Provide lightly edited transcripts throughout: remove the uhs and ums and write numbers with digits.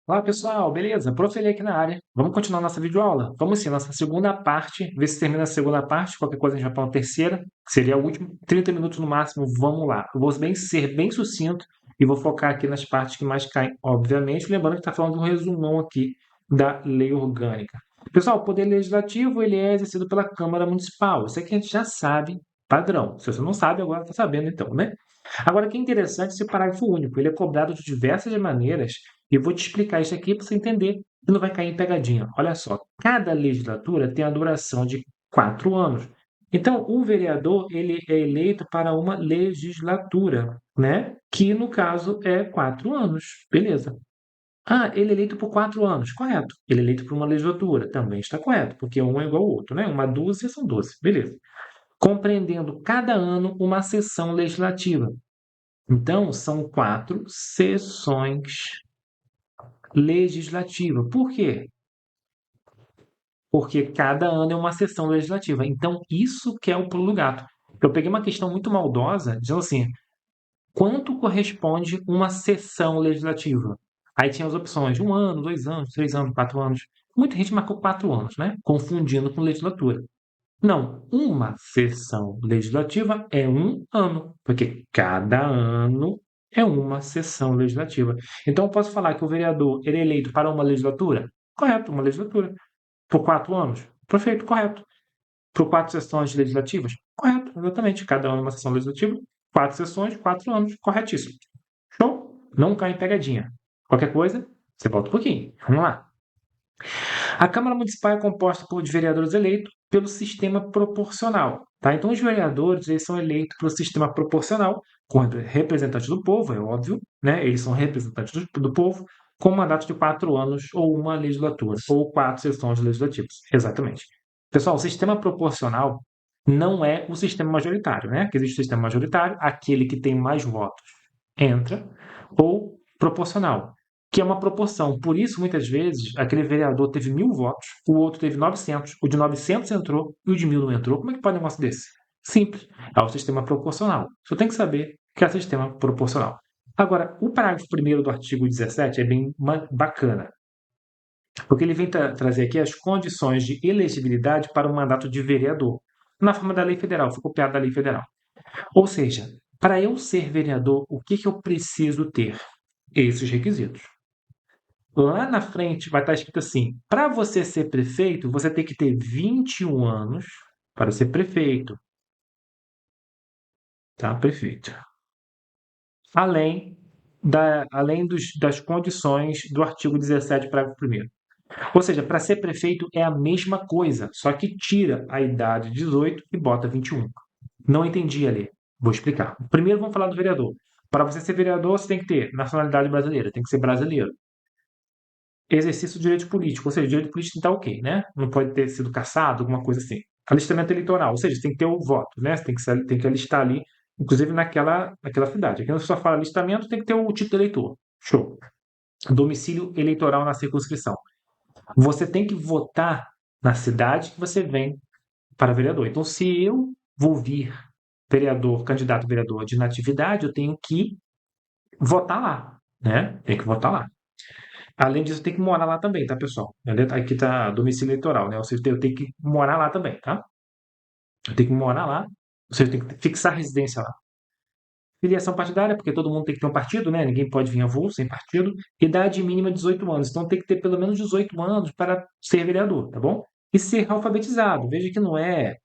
Olá pessoal, beleza? Prof. Eli aqui na área. Vamos continuar nossa videoaula? Vamos sim, nossa segunda parte, ver se termina a segunda parte, qualquer coisa a gente vai para uma terceira, que seria a última, 30 minutos no máximo, vamos lá. Eu vou ser bem sucinto e vou focar aqui nas partes que mais caem, obviamente, lembrando que está falando de um resumão aqui da lei orgânica. Pessoal, o poder legislativo ele é exercido pela Câmara Municipal, isso aqui a gente já sabe, padrão. Se você não sabe, agora está sabendo então, né? Agora, o que é interessante é esse parágrafo único, ele é cobrado de diversas maneiras e eu vou te explicar isso aqui para você entender e não vai cair em pegadinha. Olha só, cada legislatura tem a duração de 4 anos. Então, o vereador ele é eleito para uma legislatura, né? Que no caso é 4 anos, beleza? Ah, ele é eleito por 4 anos, correto? Ele é eleito por uma legislatura, também está correto, porque um é igual ao outro, né? Uma dúzia são 12, beleza? Compreendendo cada ano uma sessão legislativa. Então, são 4 sessões legislativas. Por quê? Porque cada ano é uma sessão legislativa. Então, isso que é o pulo do gato. Eu peguei uma questão muito maldosa, dizendo assim: quanto corresponde uma sessão legislativa? Aí tinha as opções: 1 ano, 2 anos, 3 anos, 4 anos. Muita gente marcou 4 anos, né? Confundindo com legislatura. Não, uma sessão legislativa é 1 ano, porque cada ano é uma sessão legislativa. Então, eu posso falar que o vereador ele é eleito para uma legislatura? Correto, uma legislatura. Por 4 anos? Perfeito, correto. Por 4 sessões legislativas? Correto, exatamente. Cada ano é uma sessão legislativa, 4 sessões, 4 anos, corretíssimo. Show? Não cai em pegadinha. Qualquer coisa, você volta um pouquinho. Vamos lá. A Câmara Municipal é composta de vereadores eleitos pelo sistema proporcional. Tá? Então, os vereadores eles são eleitos pelo sistema proporcional, com representantes do povo, é óbvio, né? Eles são representantes do povo, com um mandato de 4 anos ou uma legislatura, ou 4 sessões legislativas. Exatamente. Pessoal, o sistema proporcional não é o sistema majoritário, né? Que existe o sistema majoritário, aquele que tem mais votos entra, ou proporcional, que é uma proporção. Por isso, muitas vezes, aquele vereador teve 1.000 votos, o outro teve 900, o de 900 entrou e o de 1.000 não entrou. Como é que pode um negócio desse? Simples. É o sistema proporcional. Você tem que saber que é o sistema proporcional. Agora, o parágrafo 1º do artigo 17 é bem bacana, porque ele vem trazer aqui as condições de elegibilidade para o mandato de vereador, na forma da lei federal, foi copiado da lei federal. Ou seja, para eu ser vereador, o que eu preciso ter? Esses requisitos. Lá na frente vai estar escrito assim: para você ser prefeito, você tem que ter 21 anos para ser prefeito, tá? Prefeito. Além das condições do artigo 17, parágrafo 1º. Ou seja, para ser prefeito é a mesma coisa, só que tira a idade de 18 e bota 21. Não entendi ali. Vou explicar. Primeiro vamos falar do vereador. Para você ser vereador, você tem que ter nacionalidade brasileira, tem que ser brasileiro. Exercício do direito político, ou seja, o direito político está ok, né? Não pode ter sido cassado, alguma coisa assim. Alistamento eleitoral, ou seja, você tem que ter o voto, né? Você tem que alistar ali, inclusive naquela cidade. Aqui não só fala alistamento, tem que ter o título de eleitor. Show. Domicílio eleitoral na circunscrição. Você tem que votar na cidade que você vem para vereador. Então, se eu vou vir vereador, candidato a vereador de natividade, eu tenho que votar lá, né? Tem que votar lá. Além disso, tem que morar lá também, tá, pessoal? Aqui tá domicílio eleitoral, né? Ou seja, eu tenho que morar lá também, tá? Eu tenho que morar lá, ou seja, eu tenho que fixar residência lá. Filiação partidária, porque todo mundo tem que ter um partido, né? Ninguém pode vir avulso sem partido. Idade mínima 18 anos. Então tem que ter pelo menos 18 anos para ser vereador, tá bom? E ser alfabetizado. Veja que não é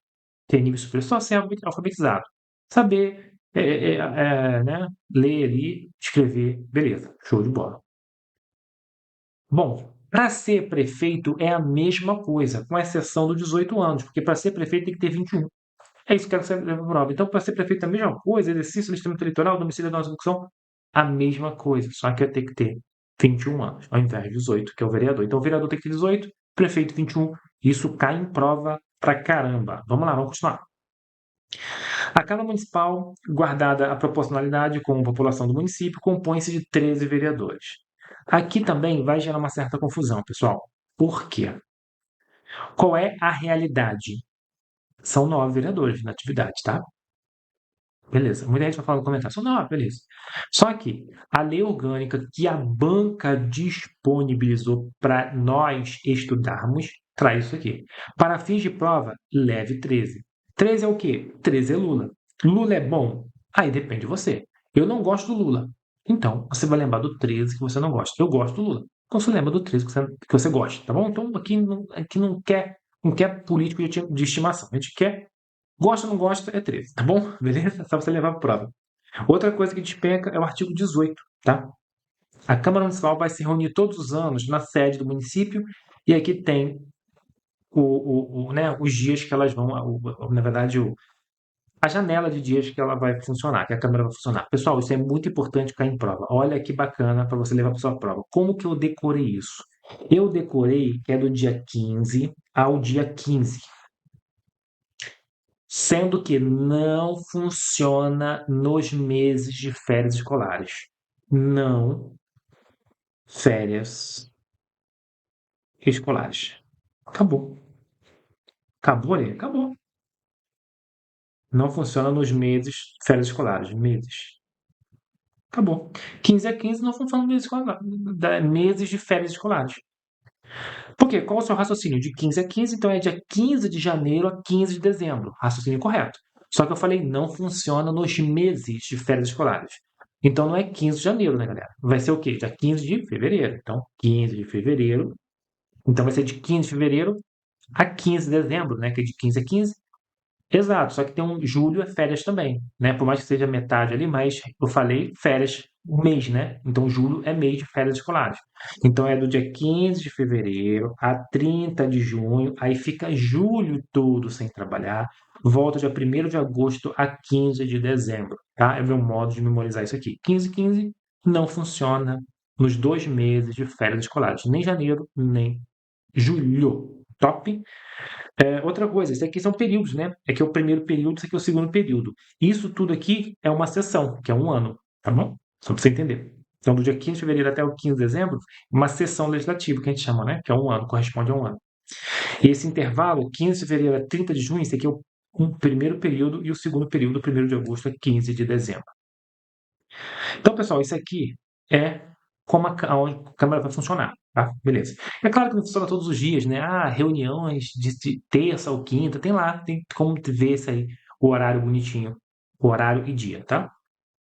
ter nível superior, só ser alfabetizado. Saber né? Ler ali, escrever, beleza, show de bola. Bom, para ser prefeito é a mesma coisa, com exceção dos 18 anos, porque para ser prefeito tem que ter 21. É isso que eu quero que você leve prova. Então, para ser prefeito é a mesma coisa, exercício do instrumento eleitoral, domicílio da nossa execução, a mesma coisa, só que eu tenho que ter 21 anos, ao invés de 18, que é o vereador. Então, o vereador tem que ter 18, prefeito 21, isso cai em prova pra caramba. Vamos lá, vamos continuar. A Câmara Municipal, guardada a proporcionalidade com a população do município, compõe-se de 13 vereadores. Aqui também vai gerar uma certa confusão, pessoal. Por quê? Qual é a realidade? São 9 vereadores na atividade, tá? Beleza. Muita gente vai falar no comentário. Só, não, beleza. Só que a lei orgânica que a banca disponibilizou para nós estudarmos traz isso aqui. Para fins de prova, leve 13. 13 é o quê? 13 é Lula. Lula é bom? Aí depende de você. Eu não gosto do Lula. Então, você vai lembrar do 13 que você não gosta. Eu gosto do Lula. Então, você lembra do 13 que você gosta, tá bom? Então, aqui não quer político de estimação. A gente quer. Gosta ou não gosta, é 13, tá bom? Beleza? Só você levar para prova. Outra coisa que despenca é o artigo 18, tá? A Câmara Municipal vai se reunir todos os anos na sede do município e aqui tem né, os dias que elas vão, na verdade, a janela de dias que ela vai funcionar, que a Câmara vai funcionar. Pessoal, isso é muito importante cair em prova. Olha que bacana para você levar para sua prova. Como que eu decorei isso? Eu decorei que é do dia 15 ao dia 15. Sendo que não funciona nos meses de férias escolares. Não férias escolares. Acabou. Acabou ali? Acabou. Não funciona nos meses de férias escolares. Meses. Acabou. 15 a 15 não funciona nos meses de férias escolares. Por quê? Qual é o seu raciocínio? De 15 a 15, então é dia 15 de janeiro a 15 de dezembro. Raciocínio correto. Só que eu falei, não funciona nos meses de férias escolares. Então não é 15 de janeiro, né, galera? Vai ser o quê? Dia 15 de fevereiro. Então, 15 de fevereiro. Então vai ser de 15 de fevereiro a 15 de dezembro, né? Que é de 15 a 15. Exato, só que tem um julho é férias também, né? Por mais que seja metade ali, mas eu falei férias, mês, né? Então julho é mês de férias escolares. Então é do dia 15 de fevereiro a 30 de junho, aí fica julho todo sem trabalhar, volta dia 1º de agosto a 15 de dezembro, tá? É o meu modo de memorizar isso aqui. 15 15 não funciona nos 2 meses de férias escolares, nem janeiro, nem julho. Top? Outra coisa, isso aqui são períodos, né? É que é o primeiro período, isso aqui é o segundo período. Isso tudo aqui é uma sessão, que é um ano, tá bom? Só para você entender. Então, do dia 15 de fevereiro até o 15 de dezembro, uma sessão legislativa, que a gente chama, né? Que é um ano, corresponde a um ano. E esse intervalo, 15 de fevereiro a 30 de junho, isso aqui é o primeiro período e o segundo período, 1º de agosto a 15 de dezembro. Então, pessoal, isso aqui é como a Câmara vai funcionar, tá? Beleza. É claro que não funciona todos os dias, né? Ah, reuniões de terça ou quinta, tem lá, tem como ver isso aí, o horário bonitinho, o horário e dia, tá?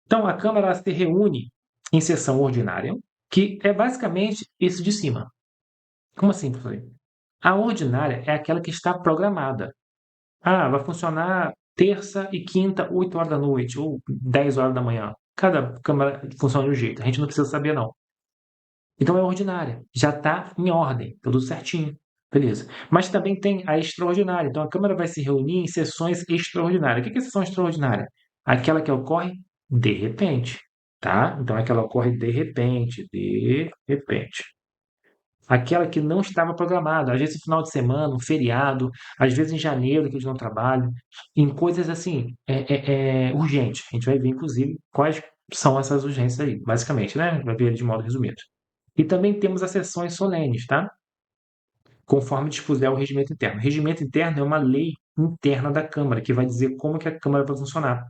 Então, a Câmara ela se reúne em sessão ordinária, que é basicamente esse de cima. Como assim, professor? A ordinária é aquela que está programada. Ah, vai funcionar terça e quinta, 8 horas da noite, ou 10 horas da manhã. Cada câmara funciona de um jeito, a gente não precisa saber, não. Então é ordinária, já está em ordem, tudo certinho. Beleza. Mas também tem a extraordinária. Então a Câmara vai se reunir em sessões extraordinárias. O que é sessão extraordinária? Aquela que ocorre de repente, tá? Então é aquela que ocorre de repente, de repente. Aquela que não estava programada, às vezes no final de semana, um feriado, às vezes em janeiro que eles não trabalham, em coisas assim, urgentes. A gente vai ver, inclusive, quais são essas urgências aí, basicamente, né? Vai ver de modo resumido. E também temos as sessões solenes, tá? Conforme dispuser o regimento interno. O regimento interno é uma lei interna da Câmara, que vai dizer como que a Câmara vai funcionar.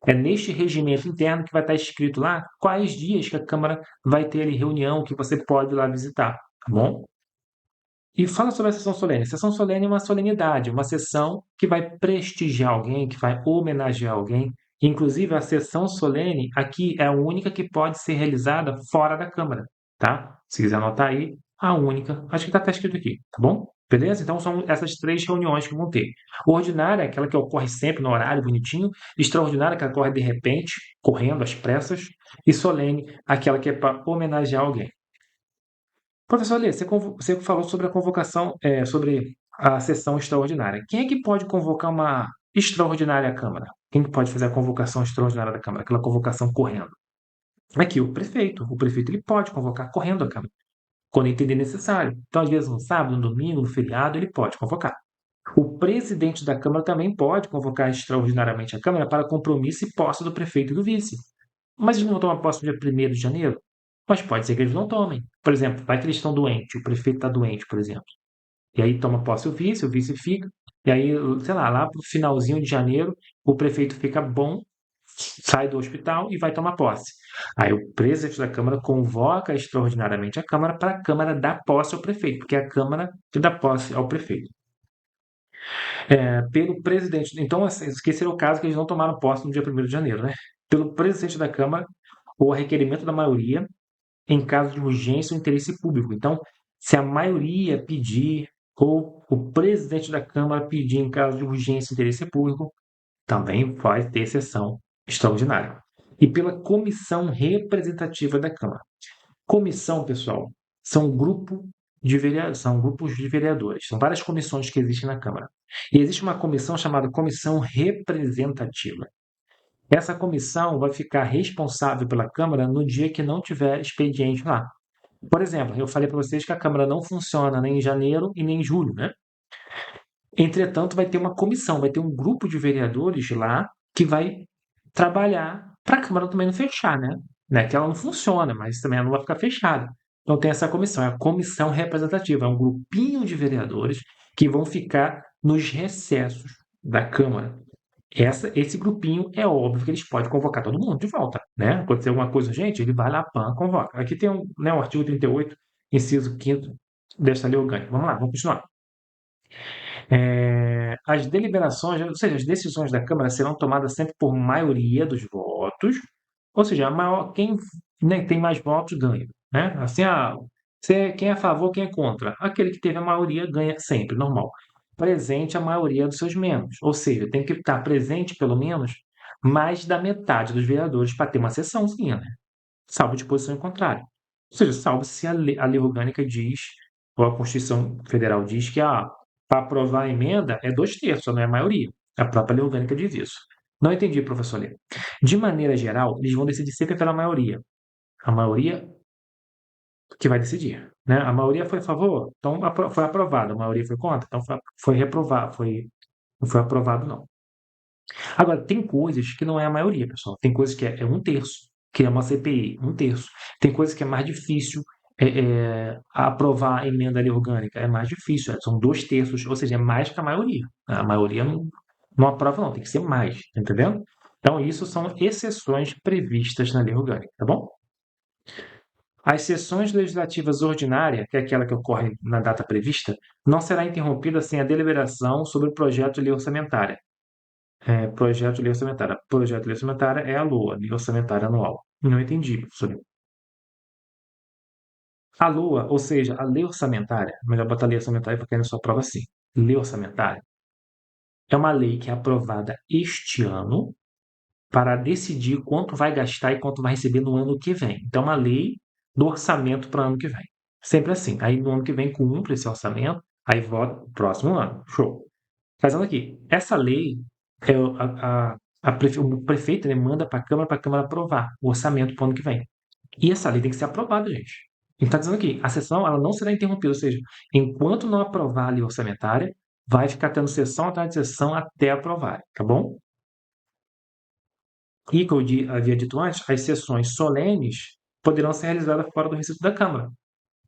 É neste regimento interno que vai estar escrito lá quais dias que a Câmara vai ter ali reunião, que você pode ir lá visitar, tá bom? E fala sobre a sessão solene. A sessão solene é uma solenidade, uma sessão que vai prestigiar alguém, que vai homenagear alguém. Inclusive, a sessão solene aqui é a única que pode ser realizada fora da Câmara, tá? Se quiser anotar aí, a única. Acho que está até escrito aqui, tá bom? Beleza? Então, são essas 3 reuniões que vão ter. Ordinária, é aquela que ocorre sempre no horário bonitinho. Extraordinária, que ocorre de repente, correndo às pressas. E solene, aquela que é para homenagear alguém. Professor Alê, você falou sobre a convocação, sobre a sessão extraordinária. Quem é que pode convocar uma extraordinária à Câmara? Quem que pode fazer a convocação extraordinária da Câmara? Aquela convocação correndo. Aqui, o prefeito. O prefeito ele pode convocar correndo a Câmara, quando entender necessário. Então, às vezes, no sábado, no domingo, no feriado, ele pode convocar. O presidente da Câmara também pode convocar extraordinariamente a Câmara para compromisso e posse do prefeito e do vice. Mas eles não tomam posse no dia 1º de janeiro? Mas pode ser que eles não tomem. Por exemplo, vai que eles estão doentes, o prefeito está doente, por exemplo. E aí toma posse o vice fica. E aí, sei lá, lá pro finalzinho de janeiro, o prefeito fica bom sai do hospital e vai tomar posse. Aí o presidente da Câmara convoca extraordinariamente a Câmara para a Câmara dar posse ao prefeito, porque é a Câmara que dá posse ao prefeito. Pelo presidente. Então, esse era o caso que eles não tomaram posse no dia 1º de janeiro, né? Pelo presidente da Câmara, ou a requerimento da maioria, em caso de urgência ou interesse público. Então, se a maioria pedir, ou o presidente da Câmara pedir em caso de urgência e interesse público, também vai ter sessão extraordinária. E pela comissão representativa da Câmara. Comissão, pessoal, são grupos de vereadores. São várias comissões que existem na Câmara. E existe uma comissão chamada Comissão Representativa. Essa comissão vai ficar responsável pela Câmara no dia que não tiver expediente lá. Por exemplo, eu falei para vocês que a Câmara não funciona nem em janeiro e nem em julho, né? Entretanto, vai ter uma comissão, vai ter um grupo de vereadores lá que vai trabalhar para a Câmara também não fechar, né? Não é que ela não funciona, mas também ela não vai ficar fechada. Então tem essa comissão, é a comissão representativa, é um grupinho de vereadores que vão ficar nos recessos da Câmara. Esse grupinho é óbvio que eles podem convocar todo mundo de volta, né? Acontecer alguma coisa, gente, ele vai lá, pã, convoca. Aqui tem o artigo 38, inciso 5º desta lei orgânica. Vamos lá, vamos continuar. As deliberações, ou seja, as decisões da Câmara serão tomadas sempre por maioria dos votos, ou seja, quem, né, tem mais votos ganha, né? Assim, quem é a favor, quem é contra? Aquele que teve a maioria ganha sempre, normal. Presente a maioria dos seus membros, ou seja, tem que estar presente pelo menos mais da metade dos vereadores para ter uma sessãozinha, né? Salvo disposição em contrário. Ou seja, salvo se a lei orgânica diz, ou a Constituição Federal diz que para aprovar a emenda é 2/3, não é a maioria. A própria lei orgânica diz isso. Não entendi, professor Lê. De maneira geral, eles vão decidir sempre pela maioria. A maioria que vai decidir, né? A maioria foi a favor, então foi aprovado. A maioria foi contra, então foi reprovado. Não foi aprovado, não. Agora, tem coisas que não é a maioria, pessoal. Tem coisas que é 1/3, que é uma CPI, 1/3. Tem coisas que é mais difícil aprovar a emenda ali orgânica. É mais difícil, são 2/3, ou seja, é mais que a maioria. A maioria não aprova, não, tem que ser mais, tá entendendo? Então, isso são exceções previstas na lei orgânica, tá bom? As sessões legislativas ordinárias, que é aquela que ocorre na data prevista, não será interrompida sem a deliberação sobre o projeto de lei orçamentária. Projeto de lei orçamentária. Projeto de lei orçamentária é a LOA, lei orçamentária anual. Não entendi, professor. A LOA, ou seja, a lei orçamentária, melhor botar lei orçamentária porque não só prova assim. Lei orçamentária é uma lei que é aprovada este ano para decidir quanto vai gastar e quanto vai receber no ano que vem. Então, é uma lei do orçamento para o ano que vem. Sempre assim. Aí, no ano que vem, cumpre esse orçamento, aí vota o próximo ano. Show. Fazendo aqui, essa lei, o prefeito, ele manda para a Câmara aprovar o orçamento para o ano que vem. E essa lei tem que ser aprovada, gente. Ele está dizendo aqui, a sessão ela não será interrompida, ou seja, enquanto não aprovar a lei orçamentária, vai ficar tendo sessão atrás de sessão até aprovar, tá bom? E, como eu havia dito antes, as sessões solenes poderão ser realizadas fora do recinto da Câmara.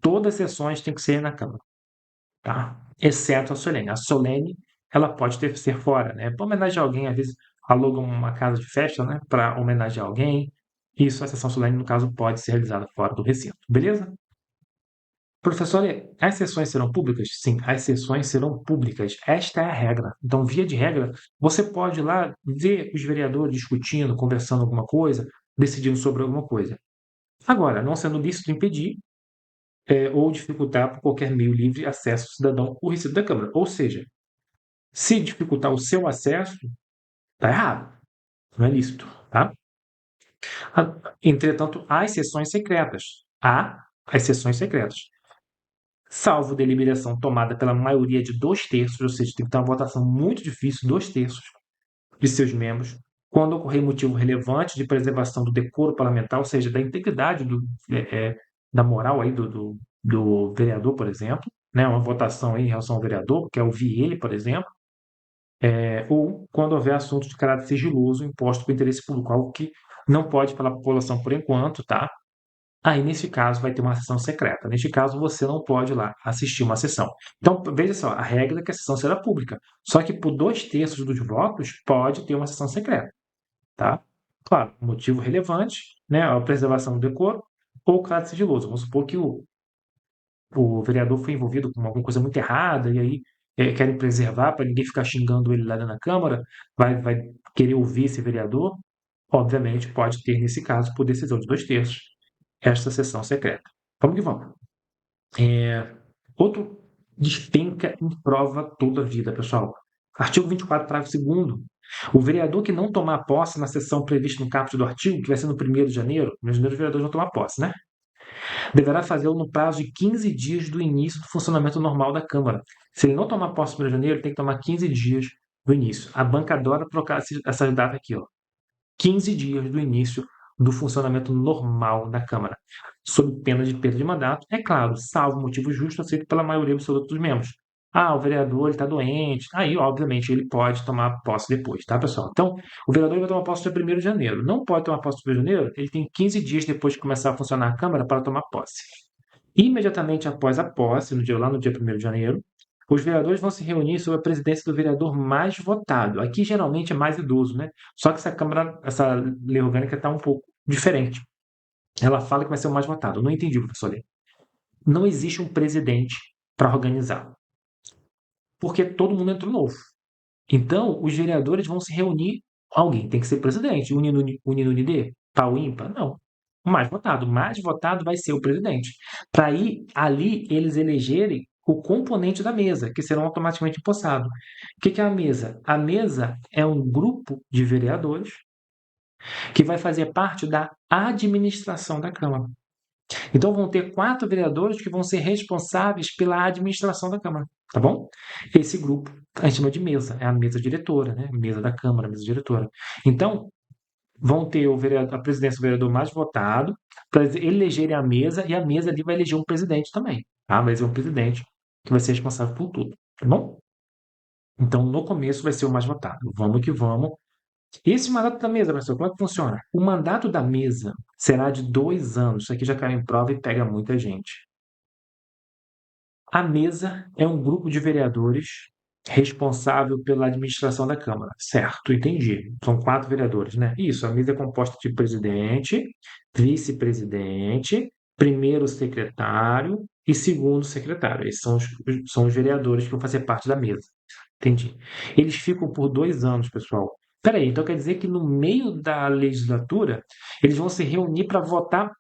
Todas as sessões têm que ser na Câmara, tá? Exceto a solene. A solene, ela pode ser fora, né? Para homenagear alguém, às vezes alugam uma casa de festa, né? Para homenagear alguém. Isso, a sessão solene, no caso, pode ser realizada fora do recinto, beleza? Professor, as sessões serão públicas? Sim, as sessões serão públicas. Esta é a regra. Então, via de regra, você pode ir lá ver os vereadores discutindo, conversando alguma coisa, decidindo sobre alguma coisa. Agora, não sendo lícito impedir ou dificultar por qualquer meio livre acesso do cidadão ao recinto da Câmara. Ou seja, se dificultar o seu acesso, está errado. Não é lícito, tá? Entretanto, há as sessões secretas. Há as sessões secretas. Salvo deliberação tomada pela maioria de 2/3, ou seja, tem que ter uma votação muito difícil, 2/3 de seus membros, quando ocorrer motivo relevante de preservação do decoro parlamentar, ou seja, da integridade da moral aí do vereador, por exemplo, né, uma votação aí em relação ao vereador, quer ouvir ele, por exemplo, ou quando houver assunto de caráter sigiloso imposto por interesse público, algo que não pode falar para a população por enquanto, tá? Aí, nesse caso, vai ter uma sessão secreta. Neste caso, você não pode ir lá assistir uma sessão. Então, veja só, a regra é que a sessão será pública. Só que por 2/3 dos votos, pode ter uma sessão secreta, tá? Claro, motivo relevante, né, a preservação do decoro ou caso sigiloso. Vamos supor que o vereador foi envolvido com alguma coisa muito errada e aí querem preservar para ninguém ficar xingando ele lá dentro da Câmara, vai querer ouvir esse vereador, obviamente pode ter, nesse caso, por decisão de 2/3, esta sessão secreta. Vamos que vamos. Outro despenca em prova toda a vida, pessoal. Artigo 24, parágrafo 2º. O vereador que não tomar posse na sessão prevista no caput do artigo, que vai ser no 1º de janeiro, no janeiro os vereadores vão tomar posse, né? Deverá fazê-lo no prazo de 15 dias do início do funcionamento normal da Câmara. Se ele não tomar posse no 1º de janeiro, ele tem que tomar 15 dias do início. A banca adora trocar essa data aqui, ó. 15 dias do início do funcionamento normal da Câmara, sob pena de perda de mandato, é claro, salvo motivo justo aceito pela maioria absoluta dos membros. Ah, o vereador está doente. Aí, obviamente, ele pode tomar posse depois, tá, pessoal? Então, o vereador vai tomar posse dia 1º de janeiro. Não pode tomar posse no 1º de janeiro, ele tem 15 dias depois de começar a funcionar a Câmara para tomar posse. Imediatamente após a posse, lá no dia 1º de janeiro, os vereadores vão se reunir sob a presidência do vereador mais votado. Aqui geralmente é mais idoso, né? Só que essa lei orgânica está um pouco diferente. Ela fala que vai ser o mais votado. Eu não entendi, professor Lê. Não existe um presidente para organizar, porque todo mundo entrou novo. Então, os vereadores vão se reunir. Alguém tem que ser presidente. Unida, tal, ímpar? Não. O mais votado. O mais votado vai ser o presidente. Para aí, ali, eles elegerem o componente da mesa, que serão automaticamente empossados. O que é a mesa? A mesa é um grupo de vereadores que vai fazer parte da administração da Câmara. Então vão ter 4 vereadores que vão ser responsáveis pela administração da Câmara, tá bom? Esse grupo a gente chama de mesa, é a mesa diretora, né? Mesa da Câmara, mesa diretora. Então, vão ter a presidência do vereador mais votado para elegerem a mesa, e a mesa ali vai eleger um presidente também, tá? Vai ser um presidente que vai ser responsável por tudo, tá bom? Então, no começo vai ser o mais votado. Vamos que vamos. Esse mandato da mesa, professor, como é que funciona? O mandato da mesa será de 2 anos. Isso aqui já caiu em prova e pega muita gente. A mesa é um grupo de vereadores responsável pela administração da Câmara. Certo, entendi. São 4 vereadores, né? Isso, a mesa é composta de presidente, vice-presidente, primeiro secretário e segundo secretário. Esses são os vereadores que vão fazer parte da mesa. Entendi. Eles ficam por 2 anos, pessoal. Peraí, então quer dizer que no meio da legislatura eles vão se reunir para votar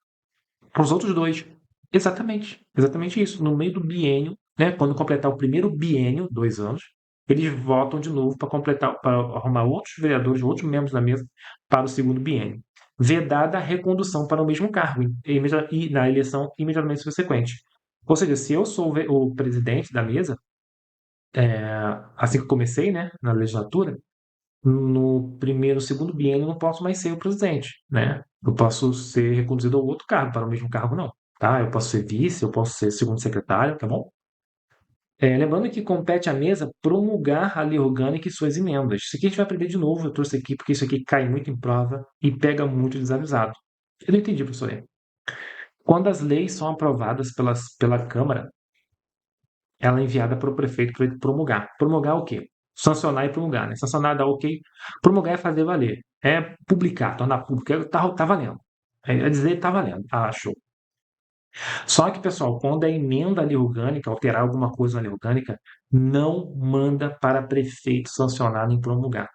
para os outros dois. Exatamente, exatamente isso. No meio do biênio, né, quando completar o primeiro biênio, 2 anos, eles votam de novo para completar, para arrumar outros vereadores, outros membros da mesa para o segundo biênio. Vedada a recondução para o mesmo cargo e na eleição imediatamente subsequente. Ou seja, se eu sou o presidente da mesa, assim que eu comecei, né, na legislatura, no primeiro, segundo biênio, eu não posso mais ser o presidente, né? Eu posso ser reconduzido a outro cargo, para o mesmo cargo não, tá? Eu posso ser vice, eu posso ser segundo secretário, tá bom? Lembrando que compete à mesa promulgar a lei orgânica e suas emendas. Isso aqui a gente vai aprender de novo, eu trouxe aqui porque isso aqui cai muito em prova e pega muito desavisado. Eu não entendi, professor. Quando as leis são aprovadas pela Câmara, ela é enviada para o prefeito para ele promulgar. Promulgar o quê? Sancionar e promulgar, né? Sancionar, dar ok. Promulgar é fazer valer. É publicar, tornar público. Tá valendo. É dizer tá valendo. Ah, show. Só que, pessoal, quando a emenda à lei orgânica, alterar alguma coisa na lei orgânica, não manda para prefeito sancionar nem promulgar.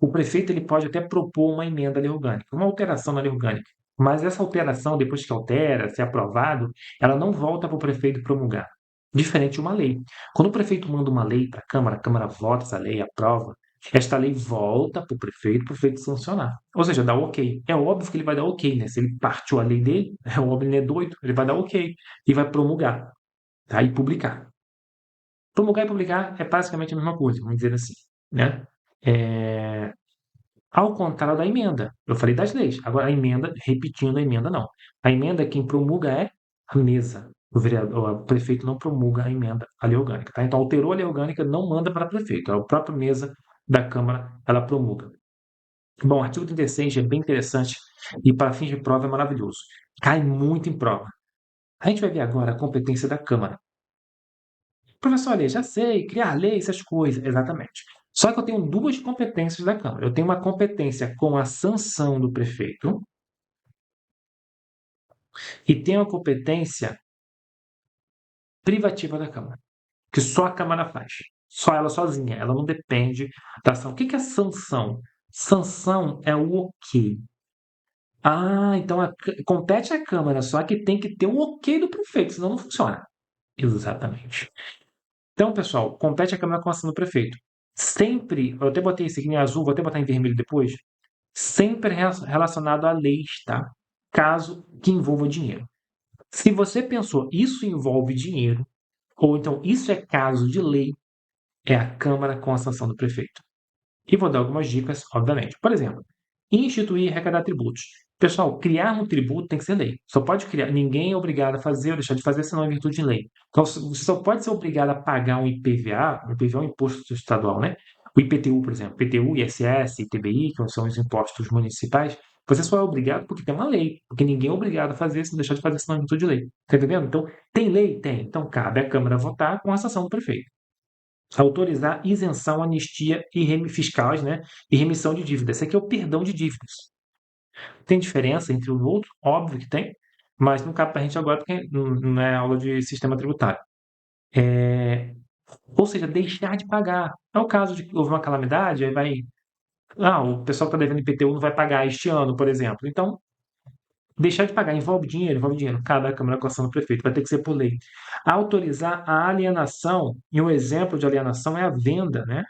O prefeito ele pode até propor uma emenda à lei orgânica, uma alteração na lei orgânica. Mas essa alteração, depois que altera, se é aprovado, ela não volta para o prefeito promulgar. Diferente de uma lei. Quando o prefeito manda uma lei para a Câmara vota essa lei, aprova, esta lei volta para o prefeito sancionar. Ou seja, dá ok. É óbvio que ele vai dar ok, né? Se ele partiu a lei dele, é óbvio, ele é doido, ele vai dar ok e vai promulgar, tá? E publicar. Promulgar e publicar é basicamente a mesma coisa, vamos dizer assim, né? É, Ao contrário da emenda. Eu falei das leis. Agora, a emenda, repetindo a emenda, não. A emenda, quem promulga é a mesa. O prefeito não promulga a emenda, a lei orgânica. Tá? Então, alterou a lei orgânica, não manda para o prefeito. É a própria mesa da Câmara, ela promulga. Bom, o artigo 36 é bem interessante e, para fins de prova, é maravilhoso. Cai muito em prova. A gente vai ver agora a competência da Câmara. Professor, olha, já sei, criar lei, essas coisas. Exatamente. Só que eu tenho duas competências da Câmara. Eu tenho uma competência com a sanção do prefeito e tenho a competência privativa da Câmara, que só a Câmara faz. Só ela sozinha, ela não depende da ação. O que é sanção? Sanção é o ok. Ah, então compete à Câmara, só que tem que ter o ok do prefeito, senão não funciona. Exatamente. Então, pessoal, compete à Câmara com a ação do prefeito. Sempre, eu até botei isso aqui em azul, vou até botar em vermelho depois, sempre relacionado a leis, tá? Caso que envolva dinheiro. Se você pensou, isso envolve dinheiro, ou então isso é caso de lei, é a Câmara com a sanção do prefeito. E vou dar algumas dicas, obviamente. Por exemplo, instituir e arrecadar tributos. Pessoal, criar um tributo tem que ser lei. Só pode criar, ninguém é obrigado a fazer ou deixar de fazer, senão é virtude de lei. Então, você só pode ser obrigado a pagar um IPVA, o IPVA é um imposto estadual, né? O IPTU, por exemplo, IPTU, ISS, ITBI, que são os impostos municipais, você só é obrigado porque tem uma lei, porque ninguém é obrigado a fazer, se não deixar de fazer, senão é virtude de lei. Tá entendendo? Então, tem lei? Tem. Então, cabe à Câmara votar com a sanção do prefeito. Autorizar isenção, anistia e fiscais, né? E remissão de dívidas. Esse aqui é o perdão de dívidas. Tem diferença entre um e o outro? Óbvio que tem, mas não cabe para a gente agora porque não é aula de sistema tributário. Ou seja, deixar de pagar. É o caso de que houve uma calamidade, aí vai. Ah, o pessoal que está devendo IPTU não vai pagar este ano, por exemplo. Então, deixar de pagar envolve dinheiro, envolve dinheiro. Cabe à Câmara com a ação do prefeito, vai ter que ser por lei. Autorizar a alienação, e um exemplo de alienação é a venda, né?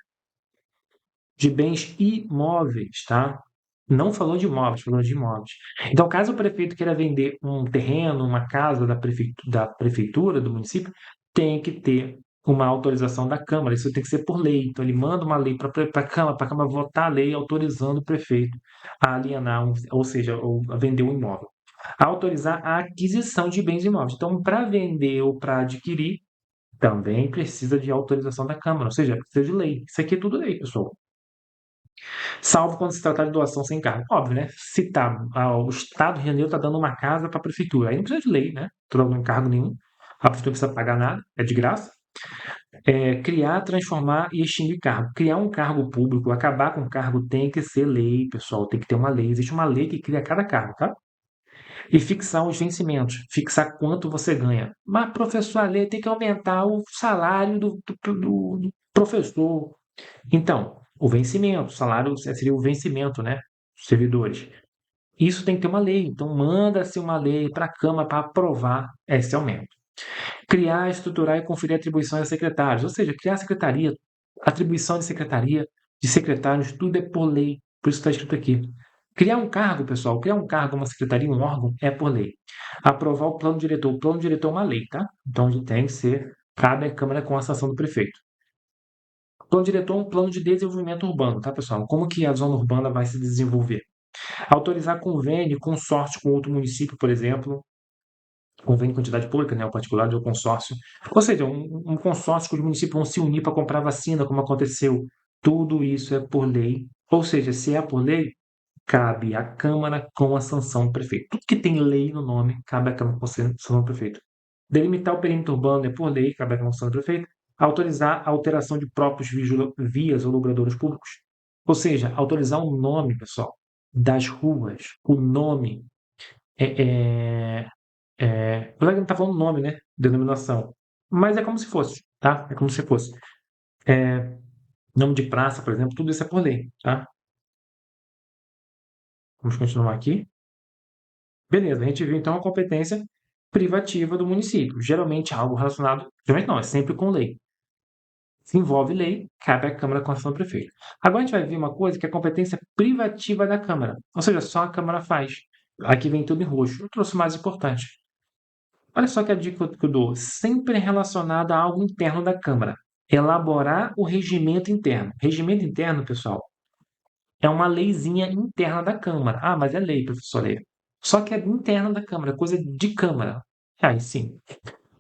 De bens imóveis, tá? Não falou de imóveis, falou de imóveis. Então, caso o prefeito queira vender um terreno, uma casa da prefeitura, do município, tem que ter uma autorização da Câmara. Isso tem que ser por lei. Então, ele manda uma lei para a Câmara votar a lei autorizando o prefeito a alienar, ou seja, a vender um imóvel. Autorizar a aquisição de bens imóveis. Então, para vender ou para adquirir, também precisa de autorização da Câmara, ou seja, precisa de lei. Isso aqui é tudo lei, pessoal. Salvo quando se tratar de doação sem cargo. Óbvio, né? Se o Estado do Rio de Janeiro está dando uma casa para a prefeitura, aí não precisa de lei, né? Não tem encargo nenhum. A prefeitura não precisa pagar nada, é de graça. Criar, transformar e extinguir cargo. Criar um cargo público, acabar com o cargo tem que ser lei, pessoal. Tem que ter uma lei. Existe uma lei que cria cada cargo, tá? E fixar os vencimentos. Fixar quanto você ganha. Mas, professor, a lei tem que aumentar o salário do professor. Então, o vencimento, o salário seria o vencimento, né? Dos servidores. Isso tem que ter uma lei. Então, manda-se uma lei para a Câmara para aprovar esse aumento. Criar, estruturar e conferir atribuições a secretários. Ou seja, criar secretaria, atribuição de secretaria, de secretários, tudo é por lei. Por isso está escrito aqui. Criar um cargo, pessoal, criar um cargo, uma secretaria, um órgão, é por lei. Aprovar o plano diretor. O plano diretor é uma lei, tá? Então, tem que ser, cabe à Câmara com a sanção do prefeito. Plano diretor é um plano de desenvolvimento urbano, tá, pessoal? Como que a zona urbana vai se desenvolver? Autorizar convênio, consórcio com outro município, por exemplo, convênio com entidade pública, né, o particular de um consórcio. Ou seja, um consórcio que os municípios vão se unir para comprar vacina, como aconteceu. Tudo isso é por lei. Ou seja, se é por lei, cabe à Câmara com a sanção do prefeito. Tudo que tem lei no nome, cabe à Câmara com a sanção do prefeito. Delimitar o perímetro urbano é por lei, cabe à Câmara com a sanção do prefeito. Autorizar a alteração de próprios vias ou logradouros públicos. Ou seja, autorizar o nome, pessoal, das ruas. O nome é, apesar que não está falando nome, né? Denominação. Mas é como se fosse, tá? É como se fosse. Nome de praça, por exemplo, tudo isso é por lei, tá? Vamos continuar aqui. Beleza, a gente viu então a competência privativa do município. Geralmente algo relacionado. Geralmente não, é sempre com lei. Se envolve lei, cabe à Câmara com a ação do prefeito. Agora a gente vai ver uma coisa que é a competência privativa da Câmara. Ou seja, só a Câmara faz. Aqui vem tudo em roxo. Eu trouxe o mais importante. Olha só que a dica que eu dou, sempre relacionada a algo interno da Câmara. Elaborar o regimento interno. Regimento interno, pessoal, é uma leizinha interna da Câmara. Ah, mas é lei, professor Leia. Só que é interna da Câmara, coisa de Câmara. Aí sim.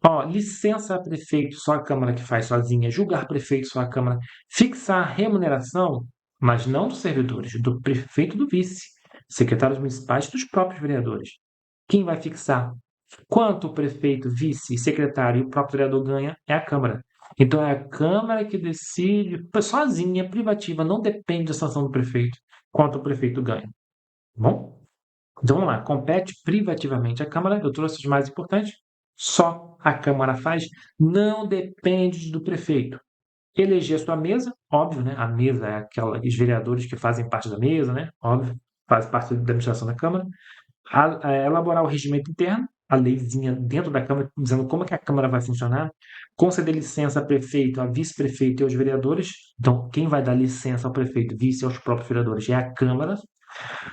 Ó, licença a prefeito, só a Câmara que faz sozinha. Julgar prefeito, só a Câmara. Fixar a remuneração, mas não dos servidores, do prefeito e do vice, secretários municipais e dos próprios vereadores. Quem vai fixar quanto o prefeito, vice, secretário e o próprio vereador ganha é a Câmara. Então é a Câmara que decide, sozinha, privativa, não depende da sanção do prefeito, quanto o prefeito ganha. Tá bom? Então vamos lá, compete privativamente à Câmara, eu trouxe os mais importantes, só a Câmara faz, não depende do prefeito. Eleger sua mesa, óbvio, né? A mesa é aqueles vereadores que fazem parte da mesa, né? Óbvio, faz parte da administração da Câmara. Elaborar o regimento interno, a leizinha dentro da Câmara, dizendo como é que a Câmara vai funcionar. Conceder licença a prefeito, a vice-prefeito e aos vereadores. Então, quem vai dar licença ao prefeito, vice e aos próprios vereadores é a Câmara.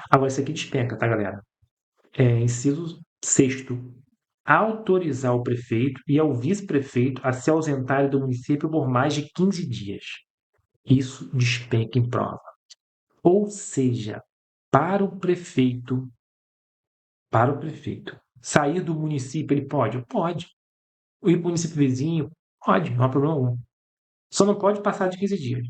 Agora, isso aqui despenca, tá, galera? Inciso sexto, autorizar o prefeito e ao vice-prefeito a se ausentarem do município por mais de 15 dias. Isso despenca em prova. Ou seja, para o prefeito, sair do município, ele pode? Pode. Ir para o município vizinho? Pode, não há problema algum. Só não pode passar de 15 dias.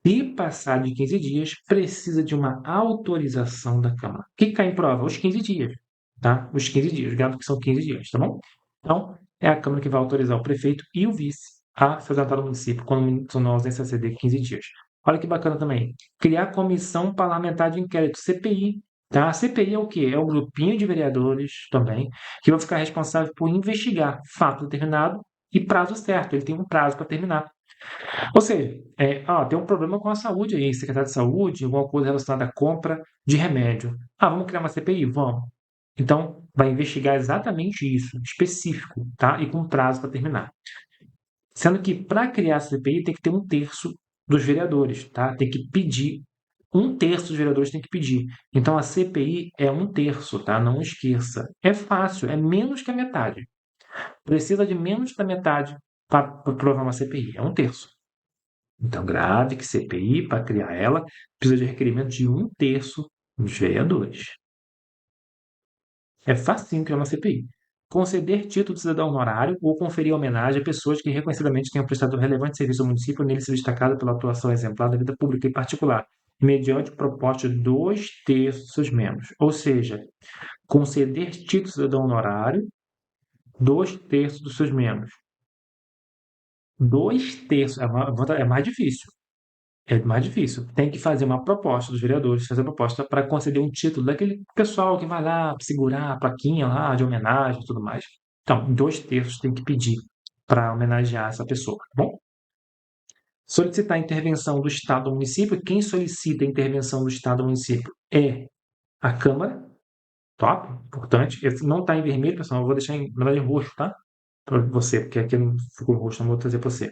Se passar de 15 dias, precisa de uma autorização da Câmara. O que cai em prova? Os 15 dias. Tá? Os 15 dias. Gato que são 15 dias, tá bom? Então, é a Câmara que vai autorizar o prefeito e o vice a se ausentar do município quando a ausência exceder 15 dias. Olha que bacana também. Criar comissão parlamentar de inquérito, CPI. Tá? A CPI é o quê? É um grupinho de vereadores também que vão ficar responsáveis por investigar fato determinado e prazo certo. Ele tem um prazo para terminar. Ou seja, tem um problema com a saúde aí, secretário de saúde, alguma coisa relacionada à compra de remédio. Vamos criar uma CPI? Vamos. Então, vai investigar exatamente isso, específico, tá? E com prazo para terminar. Sendo que para criar a CPI tem que ter um terço dos vereadores, tá? Tem que pedir, um terço dos vereadores tem que pedir. Então a CPI é um terço, tá? Não esqueça. É fácil, é menos que a metade. Precisa de menos da metade para provar uma CPI, é um terço. Então, grave que CPI, para criar ela, precisa de requerimento de um terço dos vereadores. É facinho criar uma CPI. Conceder título de cidadão honorário ou conferir homenagem a pessoas que reconhecidamente tenham prestado relevante serviço ao município ou nele se destacado pela atuação exemplar da vida pública e particular, mediante proposta de 2/3 dos seus membros. Ou seja, conceder título de cidadão honorário, 2/3 dos seus membros. 2/3 é mais difícil. É mais difícil. Tem que fazer uma proposta dos vereadores, fazer a proposta para conceder um título daquele pessoal que vai lá segurar a plaquinha lá de homenagem e tudo mais. Então, 2/3 tem que pedir para homenagear essa pessoa, tá bom? Solicitar a intervenção do Estado ou município. Quem solicita a intervenção do Estado ou município é a Câmara. Top, importante. Esse não está em vermelho, pessoal. Eu vou deixar na verdade, em roxo, tá? Para você, porque aqui não ficou roxo, não vou trazer para você.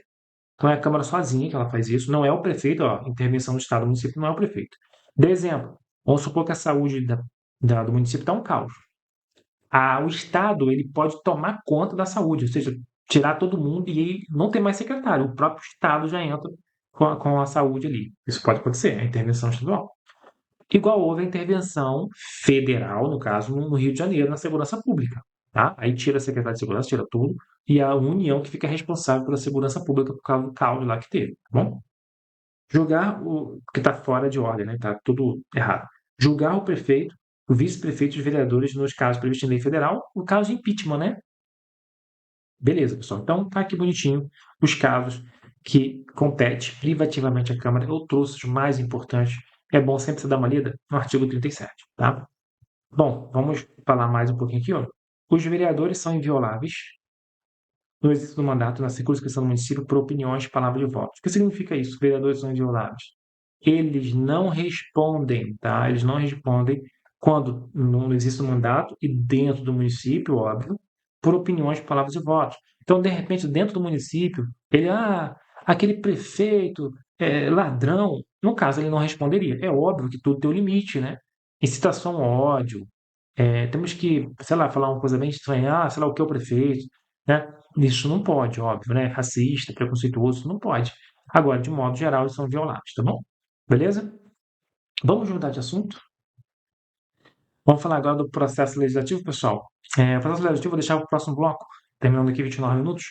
Então é a Câmara sozinha que ela faz isso, não é o prefeito, ó, intervenção do Estado, do município não é o prefeito. Dê exemplo, vamos supor que a saúde do município está um caos. O Estado ele pode tomar conta da saúde, ou seja, tirar todo mundo e não ter mais secretário, o próprio Estado já entra com a saúde ali. Isso pode acontecer, é a intervenção estadual. Igual houve a intervenção federal, no caso, no Rio de Janeiro, na segurança pública. Tá? Aí tira a secretária de segurança, tira tudo, e a União que fica responsável pela segurança pública por causa do caos lá que teve. Tá bom? Julgar o que está fora de ordem, né? Está tudo errado. Julgar o prefeito, o vice-prefeito e os vereadores nos casos previstos em lei federal, o caso de impeachment, né? Beleza, pessoal. Então tá aqui bonitinho os casos que compete privativamente à Câmara. Eu trouxe os mais importantes. É bom sempre você dar uma lida no artigo 37, tá? Bom, vamos falar mais um pouquinho aqui, ó. Os vereadores são invioláveis no exercício do mandato na circunscrição do município por opiniões, palavras de votos. O que significa isso? Os vereadores são invioláveis. Eles não respondem, tá? Eles não respondem quando não existe um mandato e dentro do município, óbvio, por opiniões, palavras e votos. Então, de repente, dentro do município, aquele prefeito é ladrão. No caso, ele não responderia. É óbvio que tudo tem um limite, né? Incitação ao ódio. Temos que, sei lá, falar uma coisa bem estranha, sei lá, o que é o prefeito, né? Isso não pode, óbvio, né? Racista, preconceituoso, não pode. Agora, de modo geral, eles são violados, tá bom? Beleza? Vamos mudar de assunto? Vamos falar agora do processo legislativo, pessoal. O processo legislativo eu vou deixar para o próximo bloco, terminando aqui 29 minutos.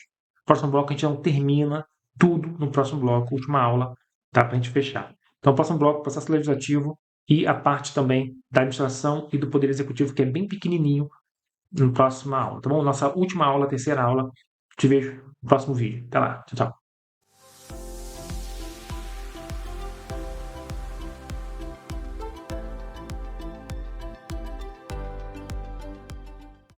Próximo bloco a gente não termina tudo no próximo bloco, última aula, tá? Para a gente fechar. Então, próximo bloco, processo legislativo e a parte também da administração e do poder executivo, que é bem pequenininho, na próxima aula, tá bom? Nossa última aula, terceira aula. Te vejo no próximo vídeo. Até lá. Tchau, tchau.